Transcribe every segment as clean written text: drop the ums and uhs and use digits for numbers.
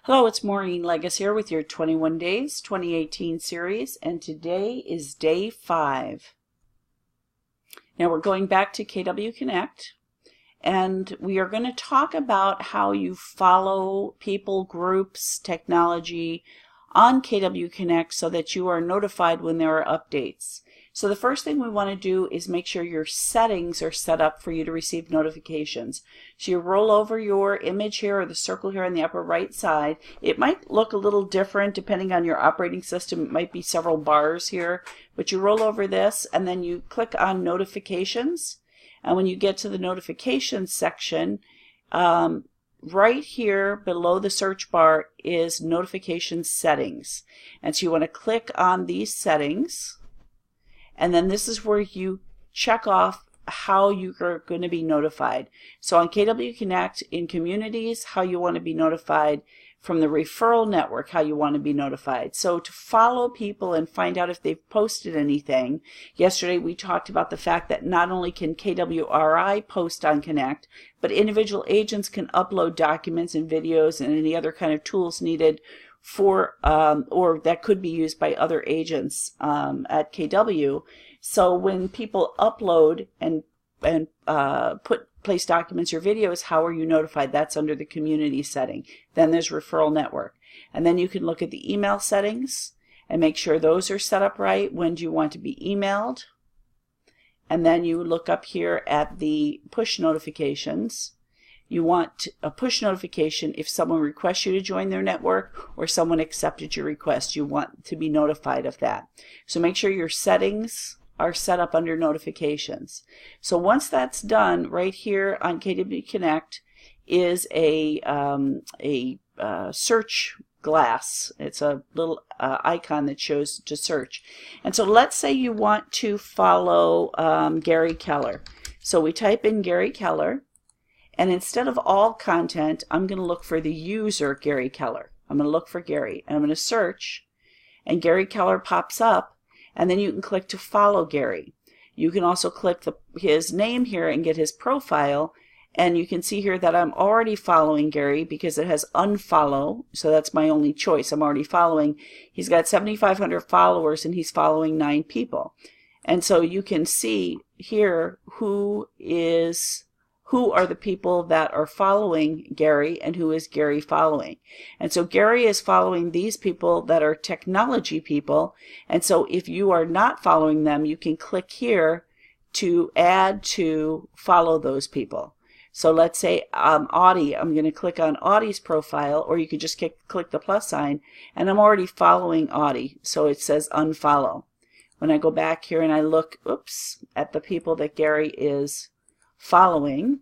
Hello, it's Maureen Legacy here with your 21 Days 2018 series, and today is day 5. Now we're going back to KW Connect, and we are going to talk about how you follow people, groups, technology on KW Connect so that you are notified when there are updates. So the first thing we want to do is make sure your settings are set up for you to receive notifications. So you roll over your image here, or the circle here on the upper right side. It might look a little different depending on your operating system. It might be several bars here, but you roll over this and then you click on notifications. And when you get to the notifications section, right here below the search bar is notification settings. And so you want to click on these settings. And then this is where you check off how you're going to be notified. So on KW Connect, in communities, how you want to be notified. From the referral network, how you want to be notified. So to follow people and find out if they've posted anything. Yesterday we talked about the fact that not only can KWRI post on Connect, but individual agents can upload documents and videos and any other kind of tools needed for or that could be used by other agents at KW. So when people upload and place documents or videos, how are you notified? That's under the community setting. Then there's referral network. And then you can look at the email settings and make sure those are set up right. When do you want to be emailed? And then you look up here at the push notifications. You want a push notification if someone requests you to join their network or someone accepted your request. You want to be notified of that. So make sure your settings are set up under notifications. So once that's done, right here on KW Connect is a search glass. It's a little icon that shows to search. And so let's say you want to follow Gary Keller. So we type in Gary Keller. And instead of all content, I'm going to look for the user Gary Keller. I'm going to look for Gary, and I'm going to search, and Gary Keller pops up, and then you can click to follow Gary. You can also click his name here and get his profile, and you can see here that I'm already following Gary because it has unfollow, so that's my only choice. I'm already following. He's got 7,500 followers, and he's following 9 people. And so you can see here who are the people that are following Gary and who is Gary following. And so Gary is following these people that are technology people. And so if you are not following them, you can click here to add to follow those people. So let's say Audie, I'm going to click on Audie's profile, or you could just click the plus sign, and I'm already following Audie. So it says unfollow. When I go back here and I look, at the people that Gary is following,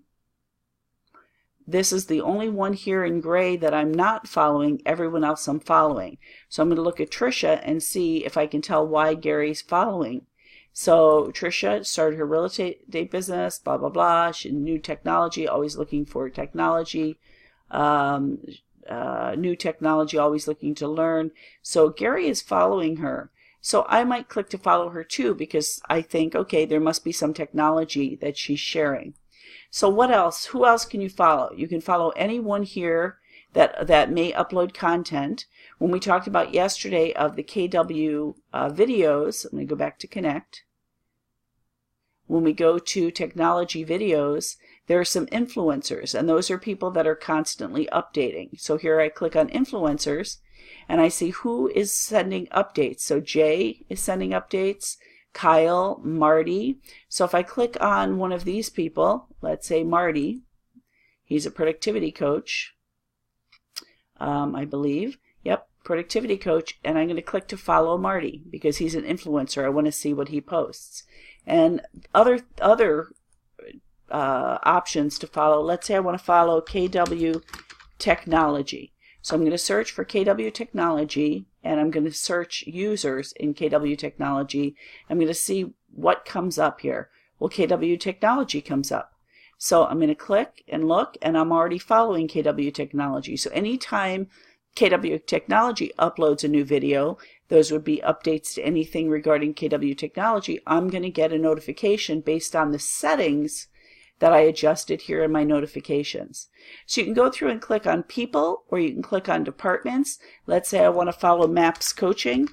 this is the only one here in gray that I'm not following. Everyone else I'm following. So I'm going to look at Trisha and see if I can tell why Gary's following. So Trisha started her real estate business, blah, blah, blah. She new technology, always looking for technology. New technology, always looking to learn. So Gary is following her. So I might click to follow her too, because I think, okay, there must be some technology that she's sharing. So what else? Who else can you follow? You can follow anyone here that may upload content. When we talked about yesterday of the KW videos, I'm going to go back to Connect. When we go to technology videos, there are some influencers, and those are people that are constantly updating. So here I click on influencers, and I see who is sending updates. So Jay is sending updates, Kyle, Marty. So if I click on one of these people, let's say Marty, he's a productivity coach, I believe. Yep, productivity coach, and I'm going to click to follow Marty because he's an influencer. I want to see what he posts. And other options to follow. Let's say I want to follow KW Technology. So I'm going to search for KW Technology, and I'm going to search users in KW Technology. I'm going to see what comes up here. Well, KW Technology comes up. So I'm going to click and look, and I'm already following KW Technology. So anytime KW Technology uploads a new video, those would be updates to anything regarding KW Technology. I'm going to get a notification based on the settings that I adjusted here in my notifications. So you can go through and click on people, or you can click on departments. Let's say I want to follow MAPS Coaching.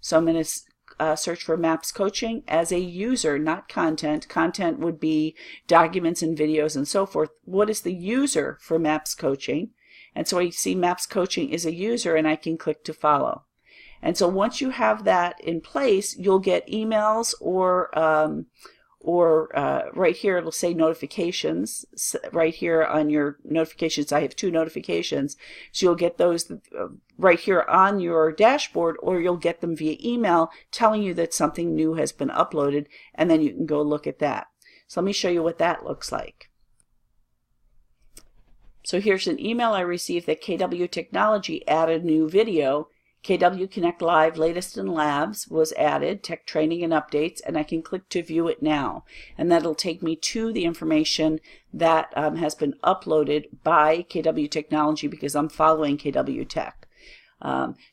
So I'm going to search for MAPS Coaching as a user, not content. Content would be documents and videos and so forth. What is the user for MAPS Coaching? And so I see MAPS Coaching is a user, and I can click to follow. And so once you have that in place, you'll get emails or right here it'll say notifications. Right here on your notifications, I have 2 notifications. So you'll get those right here on your dashboard, or you'll get them via email telling you that something new has been uploaded, and then you can go look at that. So let me show you what that looks like. So here's an email I received that KW Technology added a new video. KW Connect Live Latest in Labs was added, tech training and updates, and I can click to view it now. And that'll take me to the information that has been uploaded by KW Technology, because I'm following KW Tech.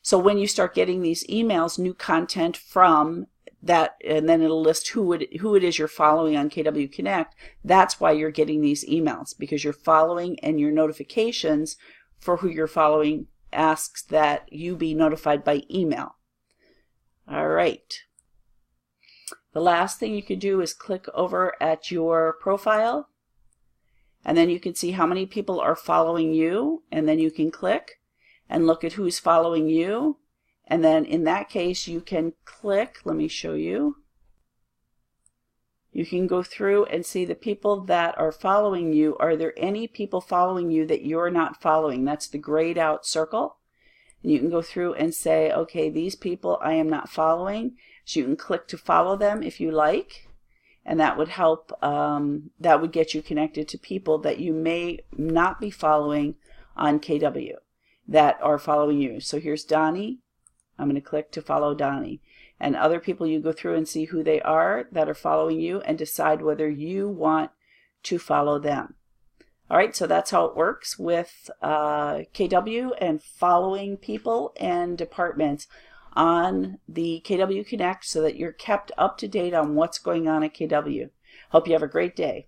So when you start getting these emails, new content from that, and then it'll list who it is you're following on KW Connect, that's why you're getting these emails, because you're following, and your notifications for who you're following asks that you be notified by email. All right. The last thing you can do is click over at your profile, and then you can see how many people are following you, and then you can click and look at who's following you. And then in that case, you can click, let me show you. You can go through and see the people that are following you. Are there any people following you that you're not following? That's the grayed out circle. And you can go through and say, okay, these people I am not following. So you can click to follow them if you like. And that would help, that would get you connected to people that you may not be following on KW that are following you. So here's Donnie. I'm going to click to follow Donnie. And other people, you go through and see who they are that are following you and decide whether you want to follow them. All right, so that's how it works with KW and following people and departments on the KW Connect, so that you're kept up to date on what's going on at KW. Hope you have a great day.